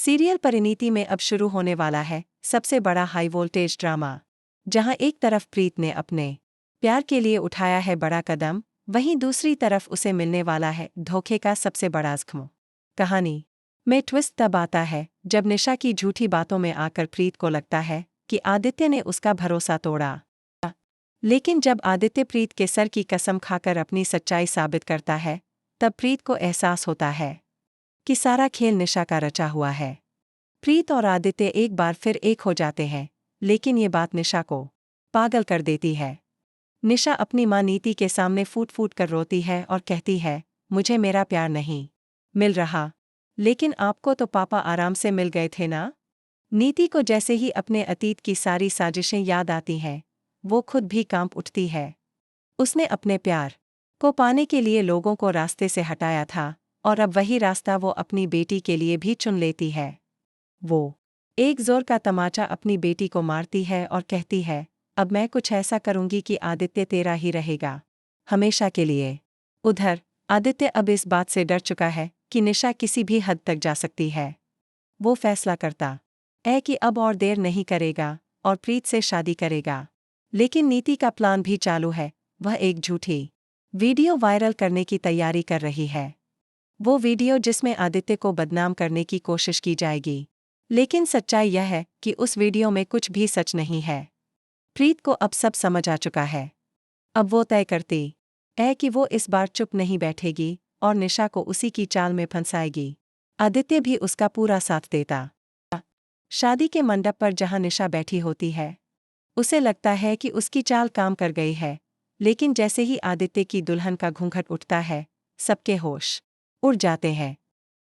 Serial Parineeti में अब शुरू होने वाला है सबसे बड़ा हाई वोल्टेज ड्रामा। जहां एक तरफ प्रीत ने अपने प्यार के लिए उठाया है बड़ा कदम, वहीं दूसरी तरफ उसे मिलने वाला है धोखे का सबसे बड़ा ज़ख्म। कहानी में ट्विस्ट तब आता है जब निशा की झूठी बातों में आकर प्रीत को लगता है कि आदित्य ने उसका भरोसा तोड़ा। लेकिन जब आदित्य प्रीत के सर की कसम खाकर अपनी सच्चाई साबित करता है, तब प्रीत को एहसास होता है कि सारा खेल निशा का रचा हुआ है। प्रीत और आदित्य एक बार फिर एक हो जाते हैं, लेकिन ये बात निशा को पागल कर देती है। निशा अपनी मां नीति के सामने फूट फूट कर रोती है और कहती है, मुझे मेरा प्यार नहीं मिल रहा। लेकिन आपको तो पापा आराम से मिल गए थे ना। नीति को जैसे ही अपने अतीत की सारी साजिशें याद आती हैं, वो खुद भी कांप उठती है। उसने अपने प्यार को पाने के लिए लोगों को रास्ते से हटाया था, और अब वही रास्ता वो अपनी बेटी के लिए भी चुन लेती है। वो एक जोर का तमाचा अपनी बेटी को मारती है और कहती है, अब मैं कुछ ऐसा करूंगी कि आदित्य तेरा ही रहेगा, हमेशा के लिए। उधर आदित्य अब इस बात से डर चुका है कि निशा किसी भी हद तक जा सकती है। वो फैसला करता है कि अब और देर नहीं करेगा और प्रीत से शादी करेगा। लेकिन नीति का प्लान भी चालू है। वह एक झूठी वीडियो वायरल करने की तैयारी कर रही है। वो वीडियो जिसमें आदित्य को बदनाम करने की कोशिश की जाएगी। लेकिन सच्चाई यह है कि उस वीडियो में कुछ भी सच नहीं है। प्रीत को अब सब समझ आ चुका है। अब वो तय करती है कि वो इस बार चुप नहीं बैठेगी और निशा को उसी की चाल में फंसाएगी। आदित्य भी उसका पूरा साथ देता। शादी के मंडप पर जहां निशा बैठी होती है, उसे लगता है कि उसकी चाल काम कर गई है। लेकिन जैसे ही आदित्य की दुल्हन का घूंघट उठता है, सबके होश उड़ जाते हैं।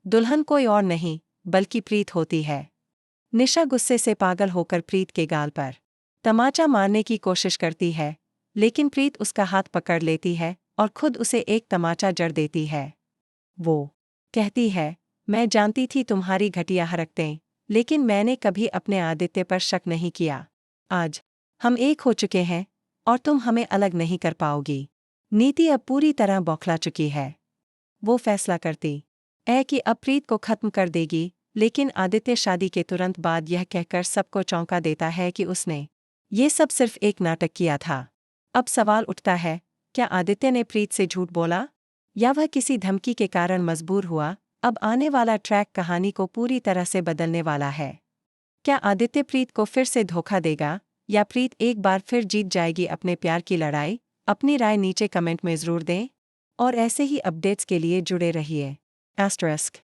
दुल्हन कोई और नहीं बल्कि प्रीत होती है। निशा गुस्से से पागल होकर प्रीत के गाल पर तमाचा मारने की कोशिश करती है, लेकिन प्रीत उसका हाथ पकड़ लेती है और खुद उसे एक तमाचा जड़ देती है। वो कहती है, मैं जानती थी तुम्हारी घटिया हरकतें, लेकिन मैंने कभी अपने आदित्य पर शक नहीं किया। आज हम एक हो चुके हैं और तुम हमें अलग नहीं कर पाओगी। नीति अब पूरी तरह बौखला चुकी है। वो फैसला करती है कि अब प्रीत को खत्म कर देगी, लेकिन आदित्य शादी के तुरंत बाद यह कहकर सबको चौंका देता है कि उसने ये सब सिर्फ एक नाटक किया था। अब सवाल उठता है, क्या आदित्य ने प्रीत से झूठ बोला या वह किसी धमकी के कारण मजबूर हुआ। अब आने वाला ट्रैक कहानी को पूरी तरह से बदलने वाला है। क्या आदित्य प्रीत को फिर से धोखा देगा या प्रीत एक बार फिर जीत जाएगी अपने प्यार की लड़ाई। अपनी राय नीचे कमेंट में ज़रूर दें और ऐसे ही अपडेट्स के लिए जुड़े रहिए। **